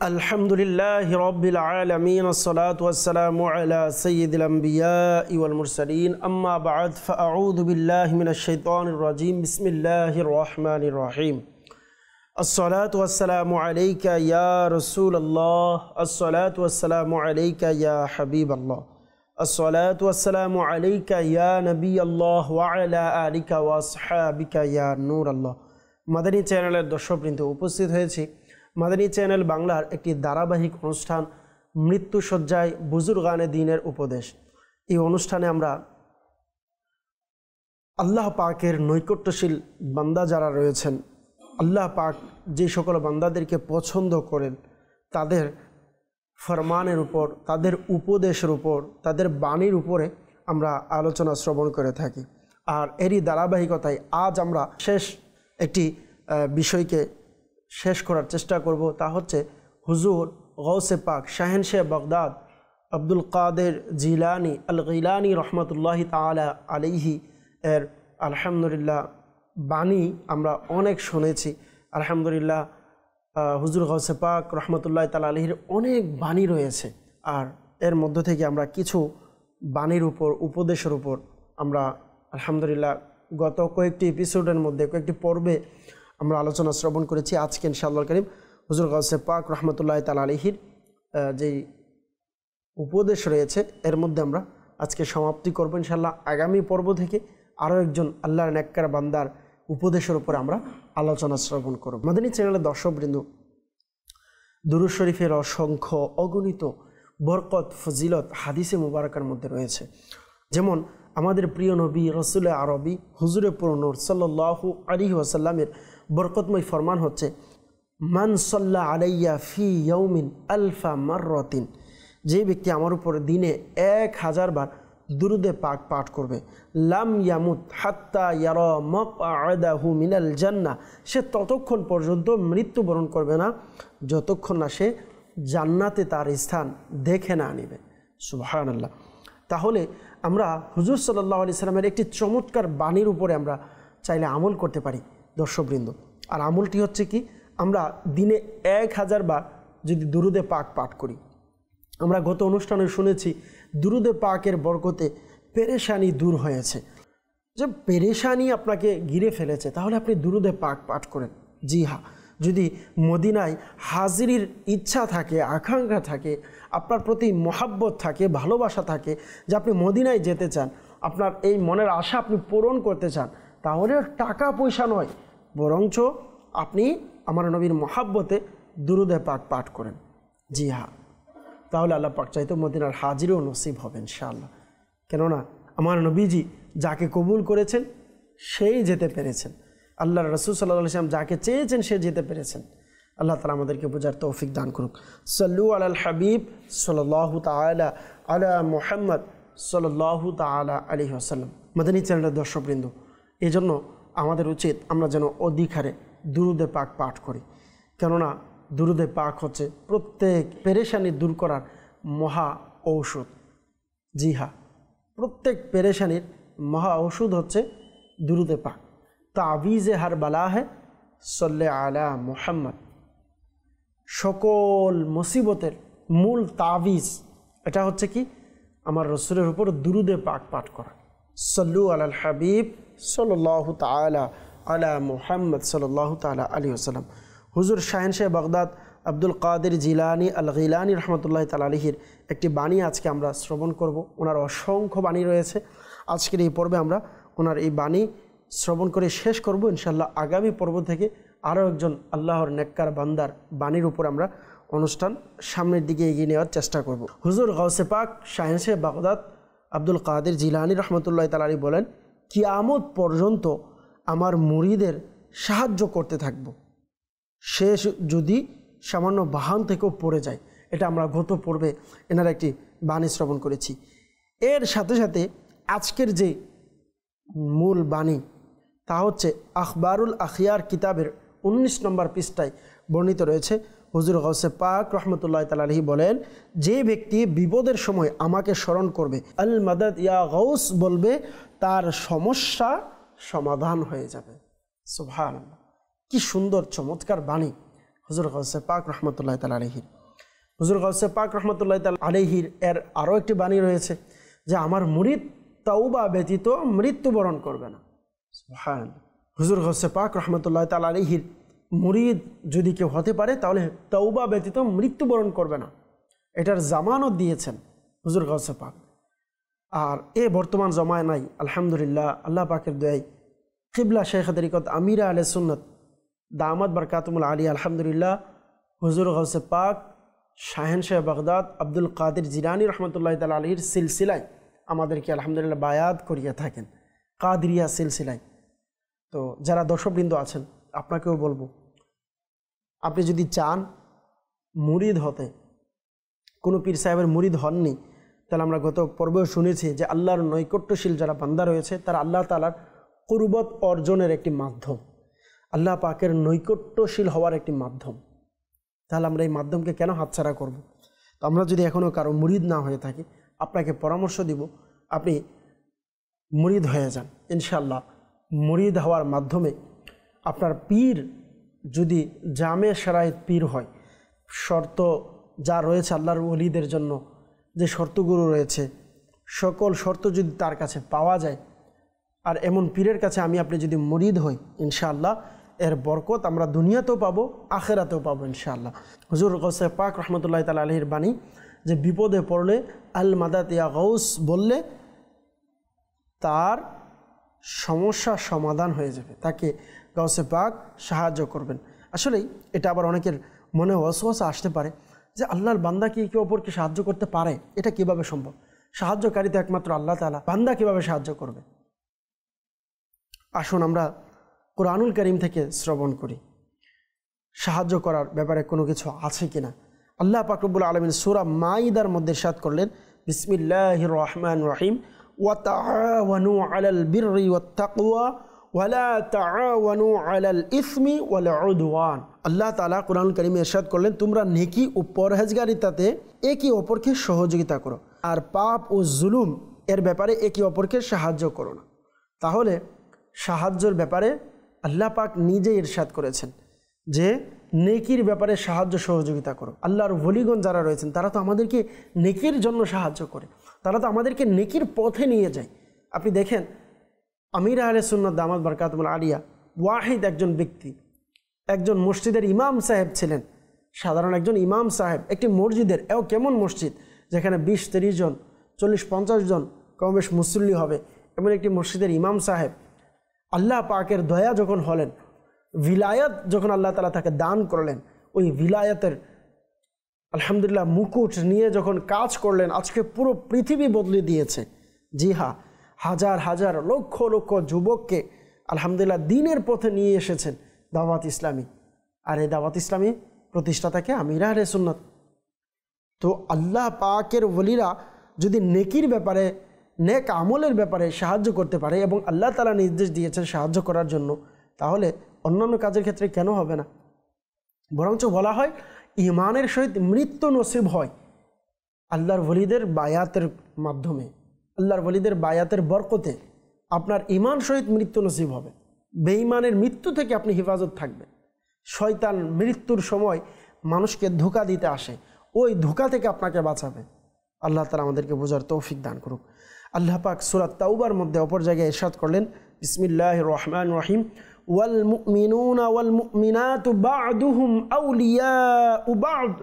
अल्हम्दुलिल्लाहि रब्बिल आलमीन अस्सलातु वस्सलामु अला सय्यिदिल अंबियाइ वल मुरसलीन अम्मा बअद फअऊज़ु बिल्लाहि मिनश शैतानिर रजीम बिस्मिल्लाहिर रहमानिर रहीम अस्सलातु वस्सलामु अलैका या रसूलल्लाह अस्सलातु वस्सलामु अलैका या हबीबल्लाह अस्सलातु वस्सलामु अलैका या नबियल्लाह व अला आलिका व असहाबिका या नूरल्लाह। मदनी चैनलेर दर्शकबृंद उपस्थित হয়েছি মাদানী চ্যানেল বাংলার একটি ধারাবাহিক অনুষ্ঠান মৃত্যুসজ্জায় বুজুর্গানে দ্বীনের উপদেশ। এই অনুষ্ঠানে আমরা আল্লাহ পাকের নৈকট্যশীল বান্দা যারা রয়েছেন, আল্লাহ পাক যে সকল বান্দাদেরকে পছন্দ করেন তাদের ফরমানের উপর, তাদের উপদেশের উপর, তাদের বাণীর উপরে আমরা আলোচনা শ্রবণ করে থাকি। আর এরই ধারাবাহিকতায় আজ আমরা শেষ একটি বিষয়কে শেষ করার চেষ্টা করব, তা হচ্ছে হুজুর গৌসে পাক শাহেনশাহ বাগদাদ আব্দুল কাদের জিলানি আল গিলানি রহমতুল্লাহি তাআলা আলাইহি এর আলহামদুলিল্লাহ বাণী আমরা অনেক শুনেছি। আলহামদুলিল্লাহ হুজুর গৌসে পাক রহমতুল্লাহি তাআলা আলাইহির অনেক বাণী রয়েছে, আর এর মধ্য থেকে আমরা কিছু বাণীর উপর, উপদেশের উপর আমরা আলহামদুলিল্লাহ গত কয়েকটি এপিসোডের মধ্যে, কয়েকটি পর্বে আমরা আলোচনা শ্রবণ করেছি। আজকে ইনশাআল্লাহ করিম হুজুর গাউসে পাক রহমতুল্লাহি তাআলা আলাইহির যেই উপদেশ রয়েছে এর মধ্যে আমরা আজকে সমাপ্তি করব ইনশাআল্লাহ। আগামী পর্ব থেকে আরও একজন আল্লাহর নেককার বান্দার উপদেশের উপরে আমরা আলোচনা শ্রবণ করব। মাদানী চ্যানেলের দর্শকবৃন্দ, দুরূদ শরীফের অসংখ্য অগণিত বরকত ফজিলত হাদিসে মুবারাকার মধ্যে রয়েছে। যেমন আমাদের প্রিয় নবী রসুল আরবি হুজুরে পুরনূর সাল্লাল্লাহু আলাইহি ওয়াসাল্লামের বরকতময় ফরমান হচ্ছে, মান সাল্লা আলাইয়া ফি ইয়াউমিন আলফা মাররাতিন, যে ব্যক্তি আমার উপর দিনে 1000 বার দুরুদে পাক পাঠ করবে, লাম ইয়ামুত হাত্তা ইয়ারা মাকআদাহু মিনাল জান্নাহ, সে ততক্ষণ পর্যন্ত মৃত্যুবরণ করবে না যতক্ষণ না সে জান্নাতে তার স্থান দেখে না নিবে। সুবহানাল্লাহ। তাহলে আমরা হুজুর সাল্লাল্লাহু আলাইহি সাল্লামের একটি চমৎকার বাণীর উপরে আমরা চাইলে আমল করতে পারি দর্শকবৃন্দ। আর আমলটি হচ্ছে কি, আমরা দিনে 1000 বার যদি দুরুদে পাক পাঠ করি। আমরা গত অনুষ্ঠানে শুনেছি দুরুদে পাকের বরকতে পেরেশানি দূর হয়েছে। যে পেরেশানি আপনাকে ঘিরে ফেলেছে তাহলে আপনি দুরুদে পাক পাঠ করেন। জি হ্যাঁ, যদি মদিনায় হাজিরির ইচ্ছা থাকে, আকাঙ্ক্ষা থাকে, আপনার প্রতি মহাব্বত থাকে, ভালোবাসা থাকে, যে আপনি মদিনায় যেতে চান, আপনার এই মনের আশা আপনি পূরণ করতে চান, তাহলে টাকা পয়সা নয়, বরঞ্চ আপনি আমার নবীর মহাব্বতে দুরুদে পাক পাঠ করেন। জি হ্যাঁ, তাহলে আল্লাহ পাক চাইতো মদিনার হাজিরও নসিব হবে ইনশাআল্লাহ। কেননা আমার নবীজি যাকে কবুল করেছেন সেই যেতে পেরেছেন, আল্লাহর রাসূল সাল্লাল্লাহু আলাইহি ওয়াসাল্লাম যাকে চেয়েছেন সে যেতে পেরেছেন। আল্লাহ তাআলা আমাদেরকে বোঝার তৌফিক দান করুক। সাল্লু আলাল হাবিব সাল্লাল্লাহু তাআলা আলা মুহাম্মদ সাল্লাল্লাহু তাআলা আলাইহি ওয়াসাল্লাম। মাদানী চ্যানেলের দর্শকবৃন্দ, এজন্য আমাদের উচিত আমরা যেন অধিক হারে দুরুদে পাক পাঠ করি, কেননা দুরুদে পাক হচ্ছে প্রত্যেক পেরেশানি দূর করার মহা ঔষধ। জি হ্যাঁ, প্রত্যেক পেরেশানির মহা ঔষধ হচ্ছে দুরুদে পাক। তাবিজে হার বালা হে সল্লে আলা মুহাম্মদ, সকল মুসিবতের মূল তাবিজ এটা হচ্ছে কি, আমার রসুলের উপর দুরুদে পাক পাঠ করা। সল্লু আলাল হাবিব সাল্লাল্লাহু তাআলা আলা মুহাম্মদ সাল্লাল্লাহু তাআলা আলাইহি ওয়াসাল্লাম। হুজুর শাহেনশাহ বাগদাদ আব্দুল কাদের জিলানি আল গিলানি রহমতুল্লাহি তাআলা আলাইহির একটি বাণী আজকে আমরা শ্রবণ করব। ওনার অসংখ্য বাণী রয়েছে। আজকের এই পর্বে আমরা ওনার এই বাণী শ্রবণ করে শেষ করব ইনশাআল্লাহ। আগামী পর্ব থেকে আরও একজন আল্লাহর নেককার বান্দার বাণীর উপর আমরা অনুষ্ঠান সামনের দিকে এগিয়ে নেওয়ার চেষ্টা করব। হুজুর গাউসে পাক শাহেনশাহ বাগদাদ আব্দুল কাদের জিলানি রহমতুল্লাহি তাআলা আলাইহি বলেন, কিয়ামত পর্যন্ত আমার মুরিদের সাহায্য করতে থাকব, সে যদি সামান্য বাহন থেকেও পড়ে যায়। এটা আমরা গত পর্বে এনার একটি বাণী শ্রবণ করেছি। এর সাথে সাথে আজকের যে মূল বাণী তা হচ্ছে আখবারুল আখিয়ার কিতাবের 19 নম্বর পৃষ্ঠায় বর্ণিত রয়েছে। হুজুর গাউসে পাক রহমতুল্লাহি তাআলা আলাইহি বলেন, যে ব্যক্তি বিপদের সময় আমাকে স্মরণ করবে, আল মাদাদ ইয়া গাউস বলবে, তার সমস্যা সমাধান হয়ে যাবে। সুবহানাল্লাহ, কি সুন্দর চমৎকার বাণী। হুজুর গাউসে পাক রহমতুল্লাহ তাআলা আলাইহির। হুজুর গাউসে পাক রহমতুল্লাহ তাআলা আলাইহির এর আরও একটি বাণী রয়েছে যে আমার মুরিদ তাওবা ব্যতীত মৃত্যুবরণ করবে না। সুবহানাল্লাহ। হুজুর গাউসে পাক রহমতুল্লাহ তাআলা আলাইহির মুরিদ যদি কেউ হতে পারে তাহলে তাওবা ব্যতীত মৃত্যুবরণ করবে না, এটার জামানত দিয়েছেন হুজুর গাউসে পাক। আর বর্তমান জমায় নাই আলহামদুলিল্লাহ, আল্লাহ পাকের দয়ায় কিবলা শেখ তরিকত আমিরা আলে সুন্নত দামাত বরকাতুল আলিয়া আলহামদুলিল্লাহ হুজুর গাউসে পাক শাহেনশাহ বাগদাদ আব্দুল কাদের জিলানী রহমতুল্লাহ তাআলা আলাইহির সিলসিলায় আমাদেরকে আলহামদুলিল্লাহ বায়াত করিয়া থাকেন, কাদরিয়া সিলসিলায়। তো যারা দর্শকবৃন্দ আছেন আপনাকেও বলবো, আপনি যদি চান মুরিদ হতে, কোনো পীর সাহেবের মুরিদ হননি, তাহলে আমরা গত পর্বেও শুনেছি যে আল্লাহর নৈকট্যশীল যারা বান্দা রয়েছে তারা আল্লাহ তাআলার কুরবত অর্জনের একটি মাধ্যম, আল্লাহ পাকের নৈকট্যশীল হওয়ার একটি মাধ্যম। তাহলে আমরা এই মাধ্যমকে কেন হাতছাড়া করব? তো আমরা যদি এখনও কারো মুরিদ না হয়ে থাকি, আপনাকে পরামর্শ দিব আপনি মুরিদ হয়ে যান ইনশাআল্লাহ। মুরিদ হওয়ার মাধ্যমে আপনার পীর যদি জামে শারায়েত পীর হয়, শর্ত যা রয়েছে আল্লাহর ওলিদের জন্য যে শর্তগুলো রয়েছে, সকল শর্ত যদি তার কাছে পাওয়া যায়, আর এমন পীরের কাছে আমি আপনি যদি মুরিদ হই ইনশাআল্লাহ এর বরকত আমরা দুনিয়াতেও পাবো, আখেরাতেও পাবো ইনশাআল্লাহ। হুজুর গাউসে পাক রহমতুল্লাহ তাআলা আলাইহির বাণী যে বিপদে পড়লে আল মাদাত ইয়া গাউস বললে তার সমস্যা সমাধান হয়ে যাবে, তাকে গাউসে পাক সাহায্য করবেন। আসলেই এটা আবার অনেকের মনে ওয়াসওয়াসা আসতে পারে যে আল্লাহর বান্দা কি একে অপরকে সাহায্য করতে পারে, এটা কিভাবে সম্ভব? সাহায্যকারী তো একমাত্র আল্লাহ তাআলা, বান্দা কিভাবে সাহায্য করবে? আসুন আমরা কোরআনুল কারীম থেকে শ্রবণ করি সাহায্য করার ব্যাপারে কোনো কিছু আছে কিনা। আল্লাহ পাক রব্বুল আলামিন সূরা মাইদার মধ্যে ইরশাদ করলেন, বিসমিল্লাহির রহমানির রহিম, ওয়া তাআওয়ানু আলাল বিররি ওয়াত তাকওয়া ওয়া লা তাআওয়ানু আলাল ইসমি ওয়াল উদওয়ান। আল্লাহ তাআলা কোরআনুল কারীমে ইরশাদ করলেন, তোমরা নেকি ও পরহেজগারিতাতে একে অপরকে সহযোগিতা করো, আর পাপ ও জুলুম এর ব্যাপারে একে অপরকে সাহায্য করো না। তাহলে সাহায্যের ব্যাপারে আল্লাহ পাক নিজে ইরশাদ করেছেন যে নেকির ব্যাপারে সাহায্য সহযোগিতা করো। আল্লাহর ওলিগণ যারা রয়েছেন তারা তো আমাদেরকে নেকির জন্য সাহায্য করে, তারা তো আমাদেরকে নেকির পথে নিয়ে যায়। আপনি দেখেন আমিরা আহলে সুন্নাত দামাত বরকাতুল আলিয়া ওয়াহিদ একজন ব্যক্তি, একজন মসজিদের ইমাম সাহেব ছিলেন, সাধারণ একজন ইমাম সাহেব একটি মসজিদের। কেমন মসজিদ যেখানে 20-30 জন 40-50 জন কম বেশ মুসল্লি হবে, এমন একটি মসজিদের ইমাম সাহেব আল্লাহ পাকের দয়া যখন হলেন, ভিলায়াত যখন আল্লাহ তাআলা তাকে দান করলেন, ওই ভিলায়াতের আলহামদুলিল্লাহ মুকুট নিয়ে যখন কাজ করলেন, আজকে পুরো পৃথিবী বদলে দিয়েছে। জি হ্যাঁ, হাজার হাজার লক্ষ লক্ষ যুবককে আলহামদুলিল্লাহ দিনের পথে নিয়ে এসেছেন দাওয়াত ইসলামী। আর এই দাওয়াত ইসলামী প্রতিষ্ঠাতাকে আমিরা আহলে সুন্নাত। তো আল্লাহ পাকের ওলিরা যদি নেকির ব্যাপারে, নেক আমলের ব্যাপারে সাহায্য করতে পারে এবং আল্লাহ তাআলা নির্দেশ দিয়েছেন সাহায্য করার জন্য, তাহলে অন্যান্য কাজের ক্ষেত্রে কেন হবে না? বরঞ্চ বলা হয় ইমানের সহিত মৃত্যু নসিব হয় আল্লাহর ওলিদের বায়াতের মাধ্যমে, আল্লাহর ওলিদের বায়াতের বরকতে আপনার ইমান সহিত মৃত্যু নসিব হবে। বেঈমানের মৃত্যু থেকে আপনি হেফাজত থাকবেন। শয়তান মৃত্যুর সময় মানুষকে ধোঁকা দিতে আসে, ওই ধোঁকা থেকে আপনাকে বাঁচাবে। আল্লাহ তাআলা আমাদেরকে বোঝার তৌফিক দান করুক। আল্লাহ পাক সূরা তাওবার মধ্যে অপর জায়গায় ইরশাদ করলেন, বিসমিল্লাহির রহমানির রহিম, ওয়াল মুমিনুনা ওয়াল মুমিনাতু বা'দুহুম আউলিয়াউ বা'দ।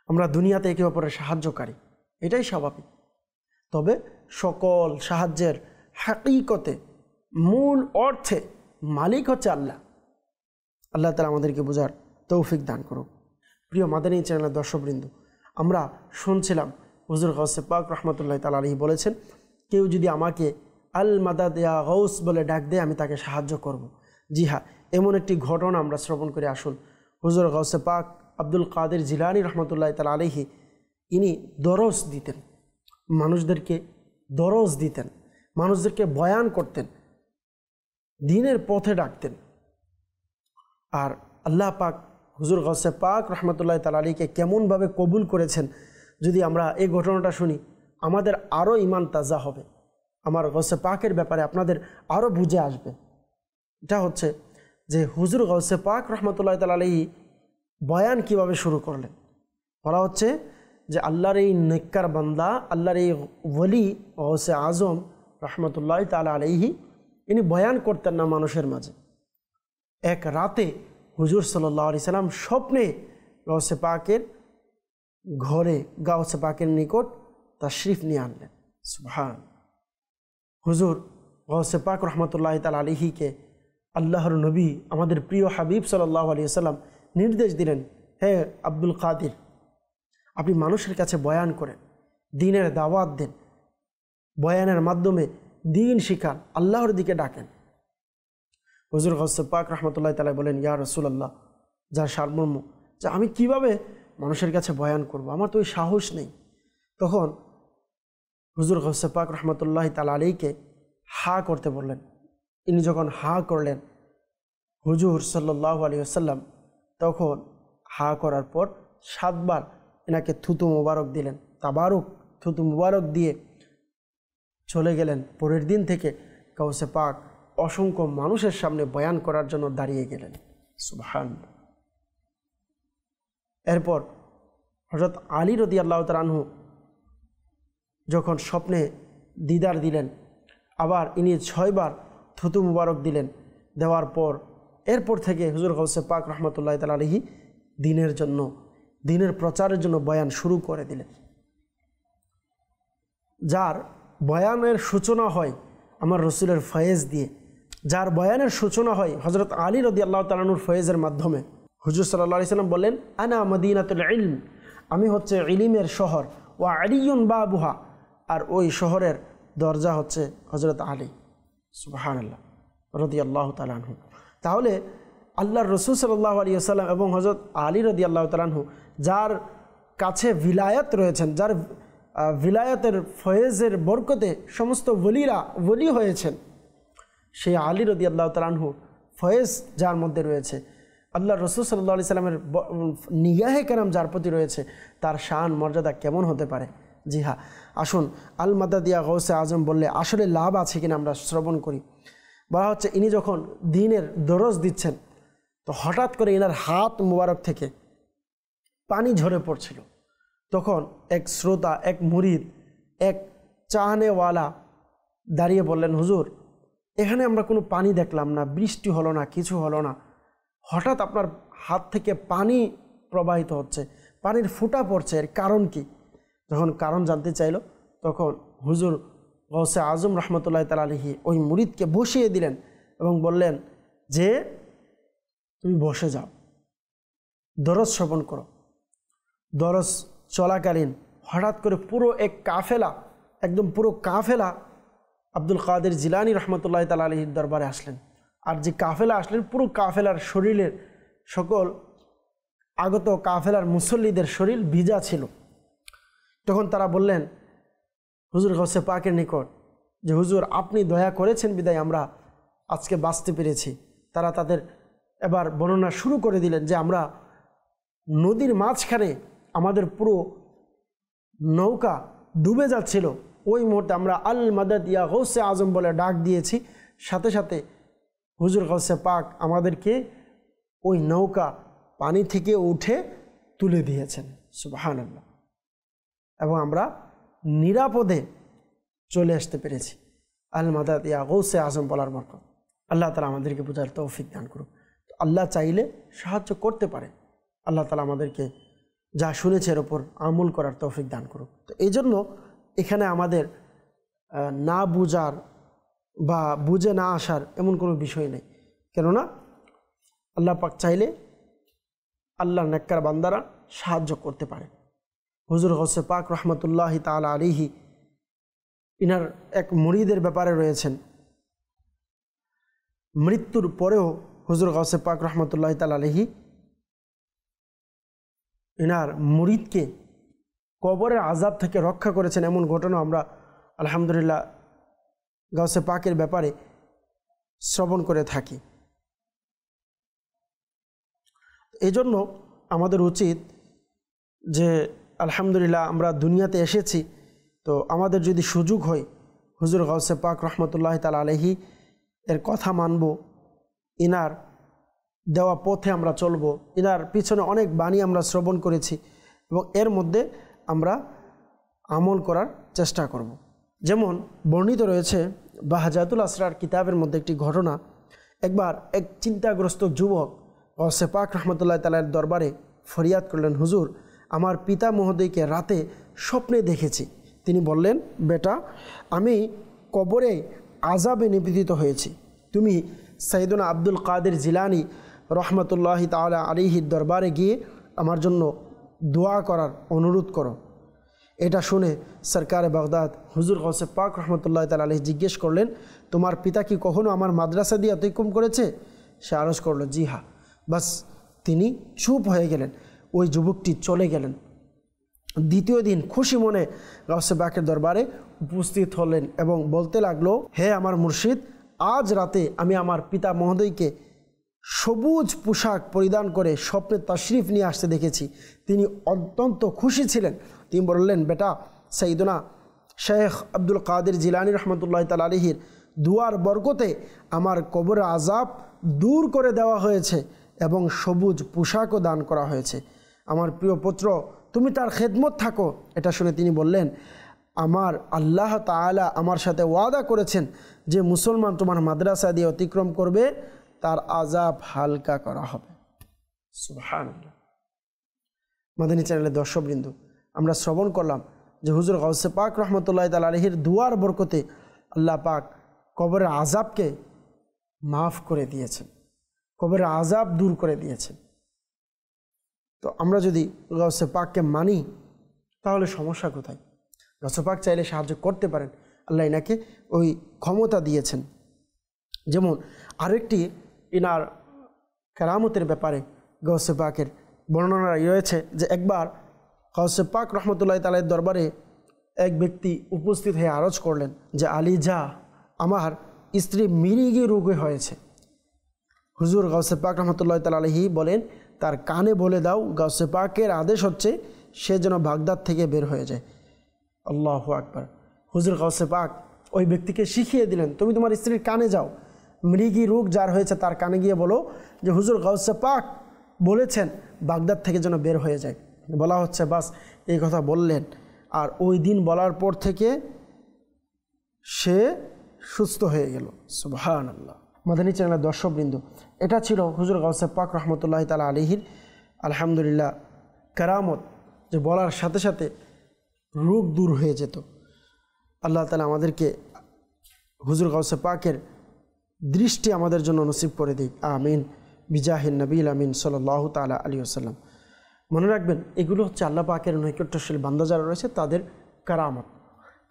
আমরা দুনিয়াতে একে অপরের সাহায্যকারী, এটাই স্বাভাবিক। তবে সকল সাহায্যের হাকিকতে মূল অর্থে মালিক হচ্ছে আল্লাহ। আল্লাহ তাআলা আমাদেরকে বোঝার তৌফিক দান করুক। প্রিয় মাদানী চ্যানেলের দর্শকবৃন্দ, আমরা শুনছিলাম হুজুর গাউসে পাক রহমতুল্লাহ তাআলা আলাইহি বলেছেন, কেউ যদি আমাকে আল মাদাদ ইয়া গাউস বলে ডাক দেয় আমি তাকে সাহায্য করব। জি হ্যাঁ, এমন একটি ঘটনা আমরা শ্রবণ করে আসুন। হুজুর গাউসে পাক আব্দুল কাদের জিলানী রহমতুল্লাহ তাআলা আলাইহি ইনি দরস দিতেন, মানুষদেরকে দরস দিতেন, মানুষদেরকে বয়ান করতেন, দ্বীনের পথে ডাকতেন। আর আল্লাহ পাক হুজুর গাউসে পাক রহমতুল্লাহ তাআলা আলাইহিকে কেমনভাবে কবুল করেছেন, যদি আমরা এই ঘটনাটা শুনি আমাদের আরও ইমান তাজা হবে, আমার গাউসে পাকের ব্যাপারে আপনাদের আরও বুঝে আসবে। এটা হচ্ছে যে হুজুর গাউসে পাক রহমতুল্লাহ তাআলা আলাইহি বয়ান কিভাবে শুরু করলেন। বলা হচ্ছে যে আল্লাহর এই নেককার বান্দা, আল্লাহর এই ওলি গৌসে আজম রহমতুল্লাহ তাআলা আলাইহি, ইনি বয়ান করতেন না মানুষের মাঝে। এক রাতে হুজুর সাল্লাল্লাহু আলাইহি সাল্লাম স্বপ্নে গৌসে পাকের ঘরে, গৌসে পাকের নিকট তাশরিফ নিয়ে আনলেন। সুবহান। হুজুর গৌসে পাক রহমতুল্লাহ তাআলা আলাইহিকে আল্লাহর নবী আমাদের প্রিয় হাবিব সাল্লাল্লাহু আলাইহি সাল্লাম নির্দেশ দিলেন, হে আব্দুল কাদের, আপনি মানুষের কাছে বয়ান করেন, দ্বীনের দাওয়াত দেন, বয়ানের মাধ্যমে দ্বীন শিখান, আল্লাহর দিকে ডাকেন। হুজুর গৌসে পাক রহমতুল্লাহ তাআলা বলেন, ইয়া রাসূলুল্লাহ, যার সারমর্ম যে আমি কিভাবে মানুষের কাছে বয়ান করব, আমার তো ওই সাহস নেই। তখন হুজুর গৌসে পাক রহমতুল্লাহ তাআলা আলাইহিকে হা করতে বললেন। ইনি যখন হা করলেন, হুজুর সাল্লাল্লাহু আলাইহি ওয়াসাল্লাম তখন হা করার পর 7 বার এনাকে থুতু মুবারক দিলেন, তাবারুক থুতু মুবারক দিয়ে চলে গেলেন। পরের দিন থেকে গৌসে পাক অসংখ্য মানুষের সামনে বয়ান করার জন্য দাঁড়িয়ে গেলেন। সুবহানাল্লাহ। এরপর হযরত আলী রাদিয়াল্লাহু তাআলা আনহু যখন স্বপ্নে দিদার দিলেন, আবার ইনি 6 বার থুতু মুবারক দিলেন। দেওয়ার পর এরপর থেকে হুজুর গৌসে পাক রহমতুল্লাহ তাআলা আলাইহি দ্বীনের জন্য, দ্বীনের প্রচারের জন্য বয়ান শুরু করে দিলেন। যার বয়ানের সূচনা হয় আমার রসুলের ফয়েজ দিয়ে, যার বয়ানের সূচনা হয় হযরত আলী রাদিয়াল্লাহু তাআলা আনহুর ফয়েজের মাধ্যমে। হুজুর সাল্লাল্লাহু আলাইহি সাল্লাম বললেন, আনা মদিনাতুল ইলম, আমি হচ্ছে ইলমের শহর, ওয়া আলিয়ুন বাবুহা, আর ওই শহরের দরজা হচ্ছে হযরত আলী। সুবহানাল্লাহ রাদিয়াল্লাহু তাআলা আনহু। তাহলে আল্লাহর রসুল সাল্লাল্লাহু আলাইহি ওয়াসাল্লাম এবং হযরত আলী রাদিয়াল্লাহু তাআলা আনহু যার কাছে ভিলায়াত রয়েছেন, যার ভিলায়াতের ফয়েজের বরকতে সমস্ত ওলিরা ওলি হয়েছেন, সেই আলী রাদিয়াল্লাহু তাআলা আনহু ফয়েজ যার মধ্যে রয়েছে, আল্লাহর রসুল সাল্লাল্লাহু আলাইহি সাল্লামের নিগাহে কেরাম যার প্রতি রয়েছে, তার শান মর্যাদা কেমন হতে পারে। জি হ্যাঁ, আসুন আল মাদাদিয়া গৌসে আজম বললে আসলে লাভ আছে কিনা আমরা শ্রবণ করি। বলা হচ্ছে ইনি যখন দ্বীনের দরজ দিচ্ছেন, তো হঠাৎ করে ইনার হাত মুবারক থেকে পানি ঝরে পড়ছিল। তখন এক শ্রোতা, এক মুরিদ, এক চাহনেওয়ালা দাঁড়িয়ে বললেন, হুজুর, এখানে আমরা কোনো পানি দেখলাম না, বৃষ্টি হলো না, কিছু হলো না, হঠাৎ আপনার হাত থেকে পানি প্রবাহিত হচ্ছে, পানির ফুটা পড়ছে, এর কারণ কি? যখন কারণ জানতে চাইল, তখন হুজুর গৌসে আজম রহমতুল্লাহ তাআলা আলাইহি ওই মুরিদকে বসিয়ে দিলেন এবং বললেন যে তুমি বসে যাও, দরজ শ্রবণ করো। দরজ চলাকালীন হঠাৎ করে পুরো এক কাফেলা, একদম পুরো কাফেলা আব্দুল কাদের জিলানী রহমতুল্লাহ তাআলা আলাইহির দরবারে আসলেন। আর যে কাফেলা আসলেন, পুরো কাফেলার শরীরের সকল আগত কাফেলার মুসল্লিদের শরীর ভিজা ছিল। তখন তারা বললেন হুজুর গৌসে পাকের নিকট যে হুজুর, আপনি দয়া করেছেন বিদায় আমরা আজকে বাঁচতে পেরেছি। তারা তাদের এবার বর্ণনা শুরু করে দিলেন যে আমরা নদীর মাঝখানে, আমাদের পুরো নৌকা ডুবে যাচ্ছিল, ওই মুহূর্তে আমরা আল মাদাদ ইয়া গৌসে আজম বলে ডাক দিয়েছি, সাথে সাথে হুজুর গৌসে পাক আমাদেরকে ওই নৌকা পানি থেকে উঠে তুলে দিয়েছেন। সুবহানাল্লাহ। এবং আমরা নিরাপদে চলে আসতে পেরেছি। আল মাদাদ ইয়া গৌসে আজম বলার বরকত। আল্লাহ তাআলা আমাদেরকে বোঝার তৌফিক দান করুন। আল্লাহ চাইলে সাহায্য করতে পারে। আল্লাহ তাআলা আমাদেরকে যা শুনেছে এর ওপর আমল করার তৌফিক দান করুন। তো এই জন্য এখানে আমাদের না বুঝার বা বুঝে না আসার এমন কোনো বিষয় নেই। কেননা আল্লাহ পাক চাইলে আল্লাহর নেককার বান্দারা সাহায্য করতে পারে। হুজুর গৌসে পাক রহমতুল্লাহি তাআলা আলাইহি ইনার এক মুরিদের ব্যাপারে রয়েছেন, মৃত্যুর পরেও হুজুর গৌসে পাক রহমতুল্লাহি তাআলা আলাইহি ইনার মুরিদকে কবরের আযাব থেকে রক্ষা করেছেন। এমন ঘটনা আমরা আলহামদুলিল্লাহ গৌসে পাকের ব্যাপারে শ্রবণ করে থাকি। এজন্য আমাদের উচিত যে আলহামদুলিল্লাহ আমরা দুনিয়াতে এসেছি, তো আমাদের যদি সুযোগ হয় হুজুর গৌসে পাক রহমতুল্লাহি তাআলা আলাইহি এর কথা মানব, ইনার দেওয়া পথে আমরা চলব। এনার পিছনে অনেক বাণী আমরা শ্রবণ করেছি এবং এর মধ্যে আমরা আমল করার চেষ্টা করব। যেমন বর্ণিত রয়েছে বাহজাতুল আসরার কিতাবের মধ্যে একটি ঘটনা। একবার এক চিন্তাগ্রস্ত যুবক গৌসে পাক রহমতুল্লাহ তাআলার দরবারে ফরিয়াদ করলেন, হুজুর, আমার পিতা মহোদয়কে রাতে স্বপ্নে দেখেছি। তিনি বললেন, বেটা, আমি কবরে আযাবে নিপীড়িত হয়েছি। তুমি সাইয়েদনা আব্দুল কাদের জিলানী রহমতুল্লাহি তাআলা আলাইহির দরবারে গিয়ে আমার জন্য দোয়া করার অনুরোধ করো। এটা শুনে সরকারে বাগদাদ হুজুর গৌসে পাক রহমতুল্লাহ তাআলা আলাইহি জিজ্ঞেস করলেন, তোমার পিতা কি কখনো আমার মাদ্রাসা দিয়ে অতিক্রম করেছে? সে আরজ করলো, জি হ্যাঁ। বাস তিনি চুপ হয়ে গেলেন। ওই যুবকটি চলে গেলেন। দ্বিতীয় দিন খুশি মনে গৌসে পাকের দরবারে উপস্থিত হলেন এবং বলতে লাগলো, হে আমার মুর্শিদ, আজ রাতে আমি আমার পিতা মহোদয়কে সবুজ পোশাক পরিধান করে স্বপ্নে তাশরিফ নিয়ে আসতে দেখেছি। তিনি অত্যন্ত খুশি ছিলেন। তিনি বললেন, বেটা, সাইয়েদনা শেখ আব্দুল কাদের জিলানী রহমতুল্লাহ তাআলা আলাইহির দুয়ার বরকতে আমার কবর আযাব দূর করে দেওয়া হয়েছে এবং সবুজ পোশাকও দান করা হয়েছে। আমার প্রিয় পুত্র, তুমি তার খেদমত থাকো। এটা শুনে তিনি বললেন, আমার আল্লাহ তাআলা আমার সাথে ওয়াদা করেছেন যে মুসলমান তোমার মাদ্রাসা দিয়ে অতিক্রম করবে তার আযাব হালকা করা হবে। সুবহানাল্লাহ। মাদানী চ্যানেলের দর্শকবৃন্দ, আমরা শ্রবণ করলাম যে হুজুর গৌসে পাক রহমতুল্লাহ তাআলা আলাইহির দুয়ার বরকতে আল্লাহ পাক কবরের আযাবকে মাফ করে দিয়েছেন, কবরের আযাব দূর করে দিয়েছেন। তো আমরা যদি গৌসে পাককে মানি তাহলে সমস্যা কোথায়? গৌসে পাক চাইলে সাহায্য করতে পারেন, আল্লাহ এনাকে ওই ক্ষমতা দিয়েছেন। যেমন আরেকটি ইনার কেরামতের ব্যাপারে গৌসে পাকের বর্ণনা রয়েছে যে একবার গৌসে পাক রহমতুল্লাহ তাআলার দরবারে এক ব্যক্তি উপস্থিত হয়ে আরজ করলেন যে, আলী যা, আমার স্ত্রী মিরিগি রোগে হয়েছে। হুজুর গৌসে পাক রহমতুল্লাহ তাআলা আলাইহি বলেন, তার কানে বলে দাও গৌসে পাকের আদেশ হচ্ছে সে যেন বাগদাদ থেকে বের হয়ে যায়। আল্লাহু আকবার। হুজুর গৌসে পাক ওই ব্যক্তিকে শিখিয়ে দিলেন, তুমি তোমার স্ত্রীর কানে যাও, মৃগী রোগ যার হয়েছে তার কানে গিয়ে বলো যে হুজুর গৌসে পাক বলেছেন বাগদাদ থেকে যেন বের হয়ে যায়। বলা হচ্ছে, বাস এই কথা বললেন। আর ওই দিন বলার পর থেকে সে সুস্থ হয়ে গেল। সুবহানাল্লাহ। মাদানী চ্যানেলের দর্শকবৃন্দ, এটা ছিল হুজুর গৌসে পাক রহমতুল্লাহ তাআলা আলাইহির আলহামদুলিল্লাহ কারামত, যে বলার সাথে সাথে রোগ দূর হয়ে যেত। আল্লাহ তাআলা আমাদেরকে হুজুর গৌসে পাকের দৃষ্টি আমাদের জন্য নসিব করে দিক, আমিন, বিজাহিন নবীল আমিন সাল্লাল্লাহু তাআলা আলাইহি ওয়াসাল্লাম। মনে রাখবেন, এগুলো হচ্ছে আল্লাহ পাকের নৈকট্যশীল বান্দা যারা রয়েছে তাদের কারামত।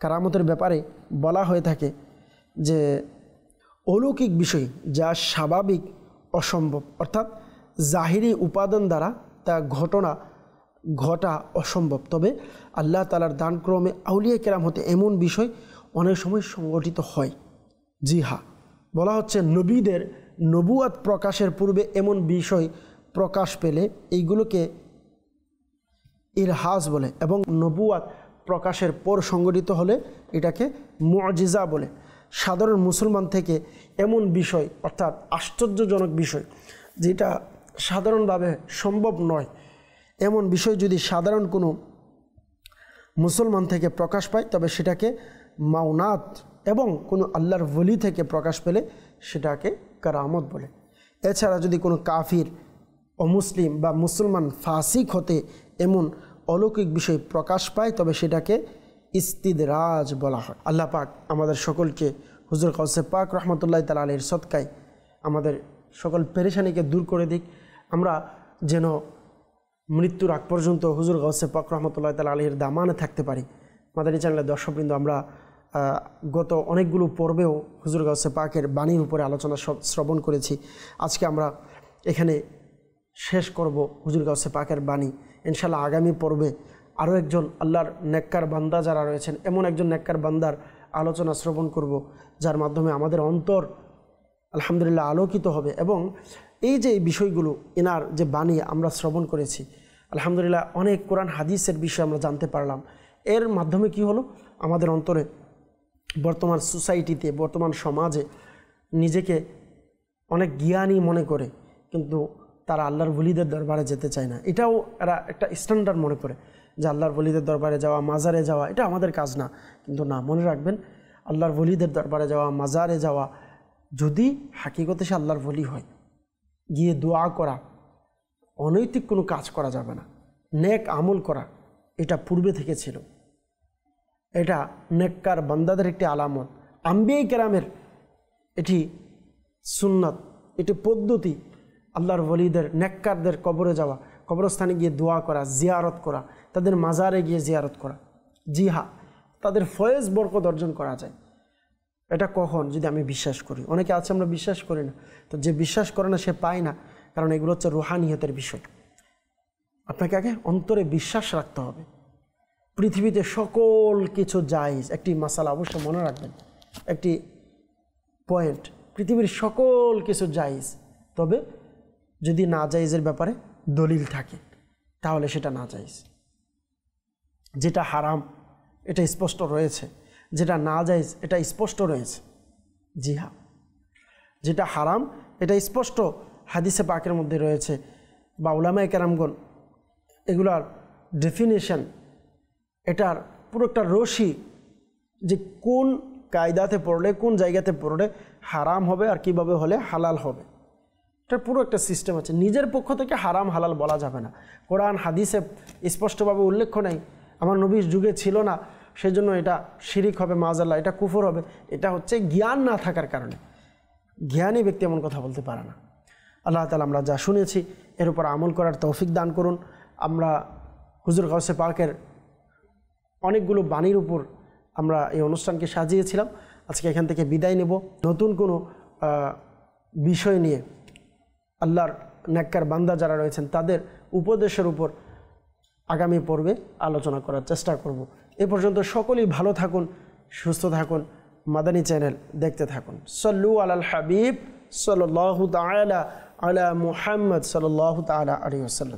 কারামতের ব্যাপারে বলা হয়ে থাকে যে অলৌকিক বিষয় যা স্বাভাবিক অসম্ভব, অর্থাৎ জাহিরি উপাদান দ্বারা তা ঘটা অসম্ভব, তবে আল্লাহ তাআলার দানক্রমে আউলিয়া কেরাম হতে এমন বিষয় অনেক সময় সংগঠিত হয়। জি হ্যাঁ, বলা হচ্ছে নবীদের নবুয়াত প্রকাশের পূর্বে এমন বিষয় প্রকাশ পেলে এইগুলোকে ইরহাস বলে, এবং নবুয়াত প্রকাশের পর সংগঠিত হলে এটাকে মুআজিজা বলে। সাধারণ মুসলমান থেকে এমন বিষয়, অর্থাৎ আশ্চর্যজনক বিষয় যেটা সাধারণভাবে সম্ভব নয়, এমন বিষয় যদি সাধারণ কোনো মুসলমান থেকে প্রকাশ পায় তবে সেটাকে মাওনাত, এবং কোনো আল্লাহর ওলি থেকে প্রকাশ পেলে সেটাকে কারামত বলে। এছাড়া যদি কোনো কাফির, অমুসলিম বা মুসলমান ফাসিক হতে এমন অলৌকিক বিষয় প্রকাশ পায় তবে সেটাকে ইস্তিদরাজ বলা হয়। আল্লাহ পাক আমাদের সকলকে হুজুর গৌসে পাক রহমতুল্লাহ তাআলা আলাইহির সদকায় আমাদের সকল পেরেশানিকে দূর করে দিক। আমরা যেন মৃত্যুর আগ পর্যন্ত হুজুর গৌসে পাক রহমতুল্লাহ তাআলা আলাইহির দামানে থাকতে পারি। মাদানী চ্যানেলের দর্শকবৃন্দ, আমরা গত অনেকগুলো পর্বেও হুজুর গৌসে পাকের বাণীর উপরে আলোচনা শ্রবণ করেছি। আজকে আমরা এখানে শেষ করব হুজুর গৌসে পাকের বাণী। ইনশাআল্লাহ আগামী পর্বে আরও একজন আল্লাহর নেককার বান্দা যারা রয়েছেন, এমন একজন নেককার বান্দার আলোচনা শ্রবণ করব, যার মাধ্যমে আমাদের অন্তর আলহামদুলিল্লাহ আলোকিত হবে। এবং এই যে বিষয়গুলো, এনার যে বাণী আমরা শ্রবণ করেছি, আলহামদুলিল্লাহ অনেক কোরআন হাদিসের বিষয়ে আমরা জানতে পারলাম। এর মাধ্যমে কি হলো, আমাদের অন্তরে বর্তমান সোসাইটিতে, বর্তমান সমাজে নিজেকে অনেক জ্ঞানী মনে করে কিন্তু তারা আল্লাহর ওলিদের দরবারে যেতে চায় না। এটাও এরা একটা স্ট্যান্ডার্ড মনে করে যে আল্লাহর ওলিদের দরবারে যাওয়া, মাজারে যাওয়া এটা আমাদের কাজ না। কিন্তু না, মনে রাখবেন আল্লাহর ওলিদের দরবারে যাওয়া, মাজারে যাওয়া, যদি হাকিকতে সে আল্লাহর ওলি হয়, গিয়ে দোয়া করা, অনৈতিক কোনো কাজ করা যাবে না। নেক আমল করা এটা পূর্বে থেকে ছিল, এটা নেককার বান্দাদের একটি আলামত, আম্বিয়া কেরামের এটি সুন্নাত, এটি পদ্ধতি। আল্লাহর ওলিদের নেককারদের কবরে যাওয়া, কবরস্থানে গিয়ে দোয়া করা, জিয়ারত করা, তাদের মাজারে গিয়ে জিয়ারত করা। জি হ্যাঁ, তাদের ফয়েজ বরকত অর্জন করা যায়। এটা কখন? যদি আমি বিশ্বাস করি। অনেকে আছে আমরা বিশ্বাস করি না, তো যে বিশ্বাস করে না সে পায় না, কারণ এগুলো হচ্ছে রুহানিয়তের বিষয়। আপনাকে আগে অন্তরে বিশ্বাস রাখতে হবে। পৃথিবীতে সকল কিছু জায়েজ, একটি মাসালা অবশ্য মনে রাখবেন, একটি পয়েন্ট, পৃথিবীর সকল কিছু জায়েজ, তবে যদি না জায়েজের ব্যাপারে দলিল থাকে তাহলে সেটা না জায়েজ। যেটা হারাম এটা স্পষ্ট রয়েছে, যেটা না জায়েজ এটা স্পষ্ট রয়েছে। জি হ্যাঁ, যেটা হারাম এটা স্পষ্ট হাদিসে পাকের মধ্যে রয়েছে, বা উলামায়ে কেরামগণ এগুলার ডেফিনেশন, এটার পুরো একটা রশি, যে কোন কায়দাতে পড়লে, কোন জায়গাতে পড়লে হারাম হবে আর কিভাবে হলে হালাল হবে, এটার পুরো একটা সিস্টেম আছে। নিজের পক্ষ থেকে হারাম হালাল বলা যাবে না। কোরআন হাদিসে স্পষ্টভাবে উল্লেখ নেই, আমার নবীর যুগে ছিল না সেজন্য এটা শিরিক হবে, মাযাল্লাহ এটা কুফর হবে। এটা হচ্ছে জ্ঞান না থাকার কারণে। জ্ঞানী ব্যক্তি এমন কথা বলতে পারে না। আল্লাহ তাআলা আমরা যা শুনেছি এর উপর আমল করার তৌফিক দান করুন। আমরা হুজুর গাউসে পাকের অনেকগুলো বাণীর উপর আমরা এই অনুষ্ঠানকে সাজিয়েছিলাম। আজকে এখান থেকে বিদায় নেব, নতুন কোনো বিষয় নিয়ে আল্লাহর নেককার বান্দা যারা রয়েছেন তাদের উপদেশের উপর আগামী পর্বে আলোচনা করার চেষ্টা করব। এ পর্যন্ত সকলেই ভালো থাকুন, সুস্থ থাকুন, মাদানী চ্যানেল দেখতে থাকুন। সল্লু আলাল হাবিব সাল্লাল্লাহু তাআলা আলা মুহাম্মদ সাল্লাল্লাহু তাআলা আলাইহি ওয়াসাল্লাম।